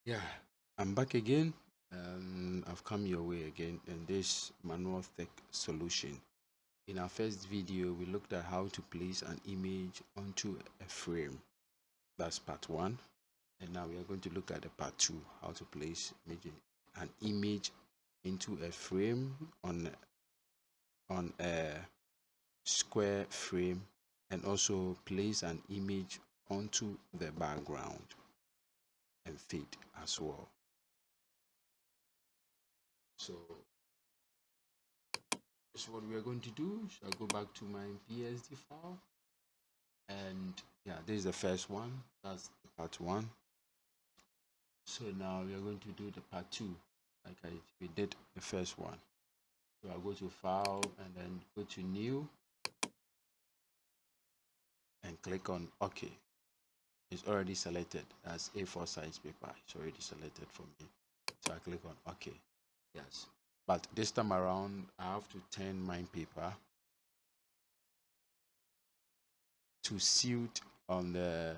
Yeah, I'm back again. I've come your way again in this manual tech solution. In our first video, we looked at how to place an image onto a frame. That's part one. And now we are going to look at the part two, how to place an image into a frame on a square frame, and also place an image onto the background and fade as well. So this is what we are going to do. So I'll go back to my PSD file, and yeah, this is the first one. That's the part one. So now we are going to do the part two, we did the first one. So I'll go to file and then go to new and click on OK. It's already selected as A4 size paper. It's already selected for me. So I click on OK. Yes. But this time around, I have to turn my paper to suit on the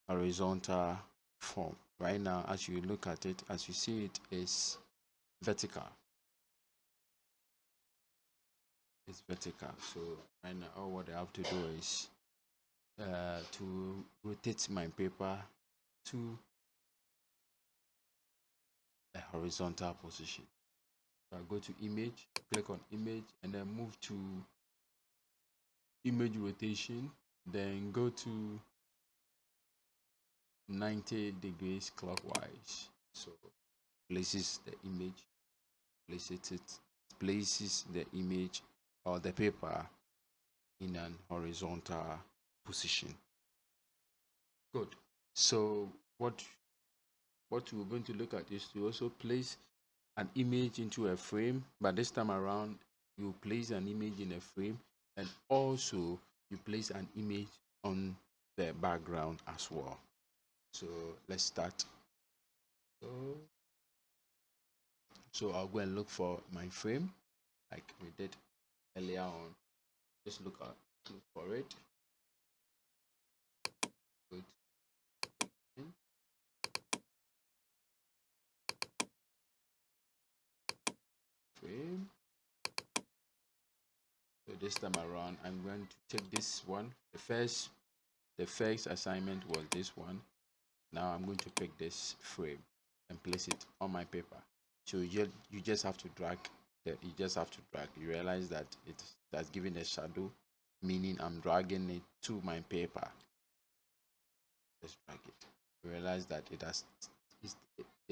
horizontal form. Right now, as you look at it, as you see, it is vertical. It's vertical. So right now, all what I have to do is to rotate my paper to a horizontal position. So I go to image, click on image, and then move to image rotation. Then go to 90 degrees clockwise. So places the image, places the image or the paper in an horizontal position. Good. So what we're going to look at is to also place an image into a frame, but this time around you place an image in a frame, and also you place an image on the background as well. So let's start. So I'll go and look for my frame like we did earlier on. Just look for it. Good. Frame. So this time around, I'm going to take this one. The first assignment was this one. Now I'm going to pick this frame and place it on my paper. So you just have to drag. You just have to drag. You realize that it has given a shadow, meaning I'm dragging it to my paper. Just drag it. You realize that it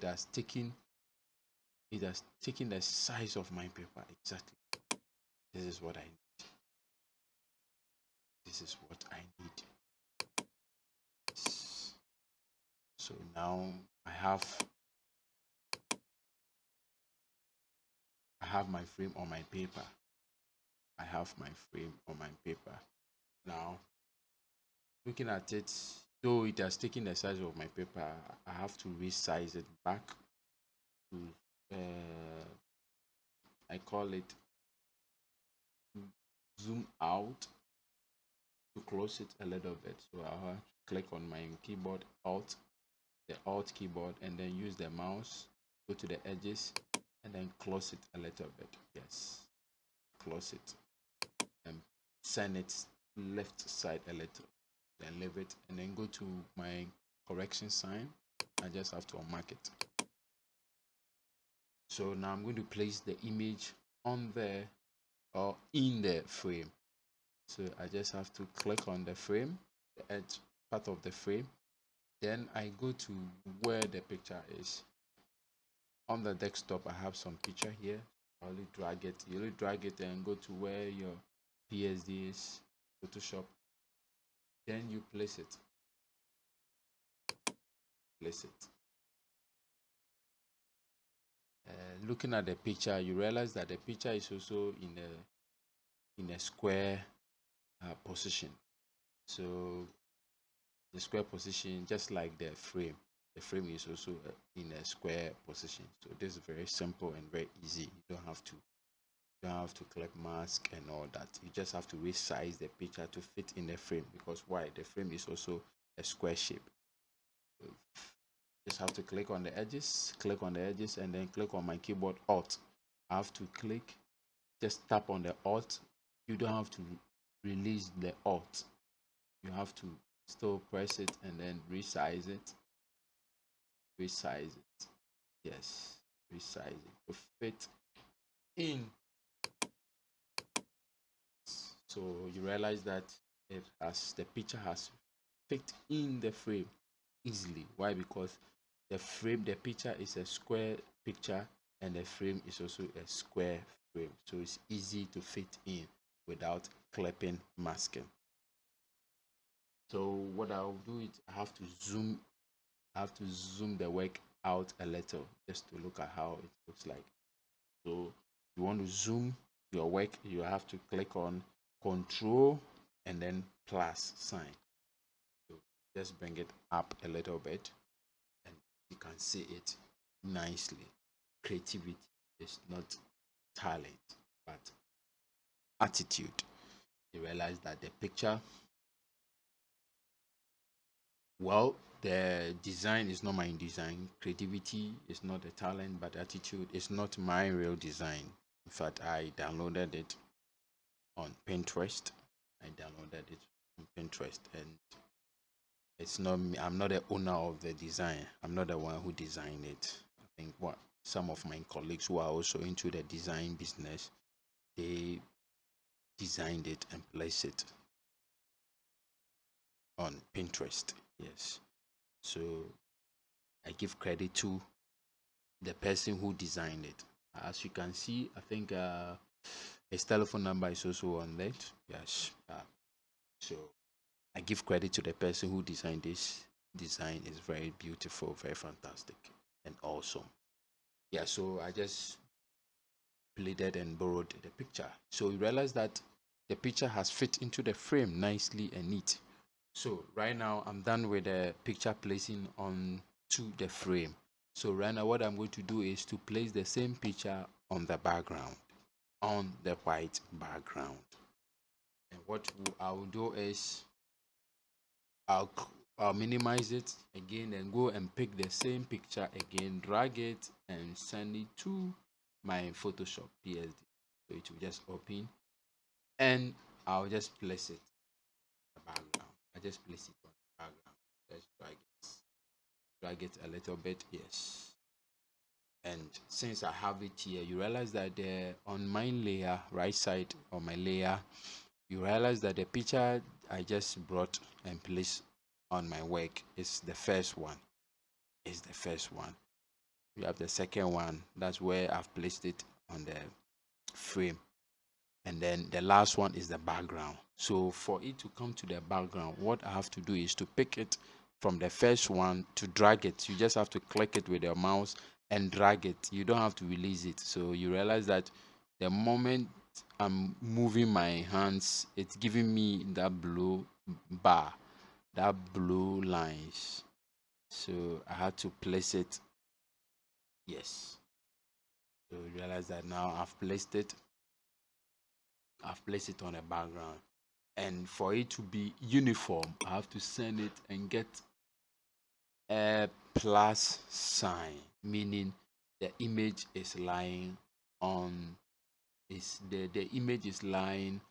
has taken the size of my paper exactly. This is what I need. This is what I need. So now I have my frame on my paper. I have my frame on my paper. Now, looking at it, though it has taken the size of my paper, I have to resize it back to, I call it zoom out, to close it a little bit. So I'll click on my keyboard, the Alt keyboard, and then use the mouse, go to the edges, and then close it a little bit. Yes, close it and send it left side a little, then leave it, and then go to my correction sign. I just have to unmark it. So now I'm going to place the image on there or in the frame. So I just have to click on the frame, the edge part of the frame. Then I go to where the picture is. On the desktop, I have some picture here. I only drag it. You only drag it and go to where your PSD is, Photoshop. Then you place it. Place it. Looking at the picture, you realize that the picture is also in a square position. So the square position, just like the frame is also in a square position. So this is very simple and very easy. You don't have to click mask and all that. You just have to resize the picture to fit in the frame, because why? The frame is also a square shape. So Just have to click on the edges, and then click on my keyboard Alt. I have to click, just tap on the Alt. You don't have to release the Alt. You have to still press it and then resize it. Resize it. Yes, resize it to fit in. So you realize that the picture has fit in the frame easily. Why? Because the picture is a square picture and the frame is also a square frame, so it's easy to fit in without clipping, masking. So what I'll do is I have to zoom the work out a little just to look at how it looks like. So if you want to zoom your work, you have to click on Control and then plus sign. So just bring it up a little bit and you can see it nicely. Creativity is not talent but attitude. You realize that the picture, well, the design is not my design. Creativity is not a talent but attitude is not my real design. In fact, I downloaded it on Pinterest. And it's not me. I'm not the owner of the design. I'm not the one who designed it. I think what some of my colleagues who are also into the design business, they designed it and placed it on Pinterest. Yes. So I give credit to the person who designed it. As you can see, I think his telephone number is also on that. Yes. So I give credit to the person who designed this. Design is very beautiful, very fantastic, and awesome. Yeah, so I just pleaded and borrowed the picture. So you realize that the picture has fit into the frame nicely and neat. So right now I'm done with the picture placing on to the frame. So right now what I'm going to do is to place the same picture on the background, on the white background. And what I will do is I'll minimize it again and go and pick the same picture again, drag it and send it to my Photoshop PSD. So it will just open and I'll just place it on the background. I just place it on the background. Let's drag it a little bit. Yes. And since I have it here, you realize that on my layer, right side on my layer, you realize that the picture I just brought and placed on my work is the first one. You have the second one, that's where I've placed it on the frame, and then the last one is the background. So for it to come to the background, what I have to do is to pick it from the first one to drag it. You just have to click it with your mouse and drag it. You don't have to release it. So you realize that the moment I'm moving my hands, it's giving me that blue bar, that blue lines. So I had to place it. Yes. So you realize that now I've placed it on a background, and for it to be uniform I have to send it and get a plus sign, meaning the image is lying on the image is lying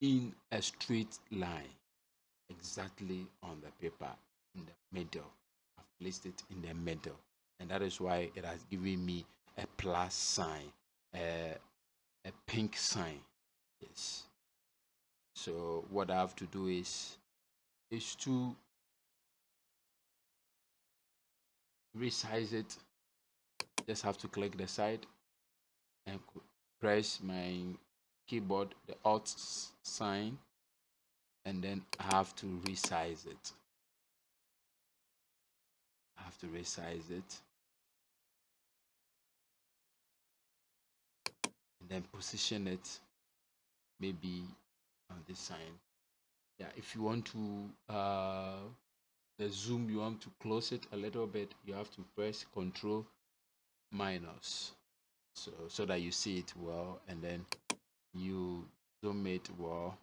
in a straight line exactly on the paper in the middle. I've placed it in the middle, and that is why it has given me a plus sign, a pink sign. Yes. So what I have to do is to resize it. Just have to click the side and press my keyboard, the Alt sign, and then I have to resize it. And then position it maybe on this side. Yeah, if you want to the zoom, you want to close it a little bit, you have to press Control minus, so that you see it well, and then you zoom it well.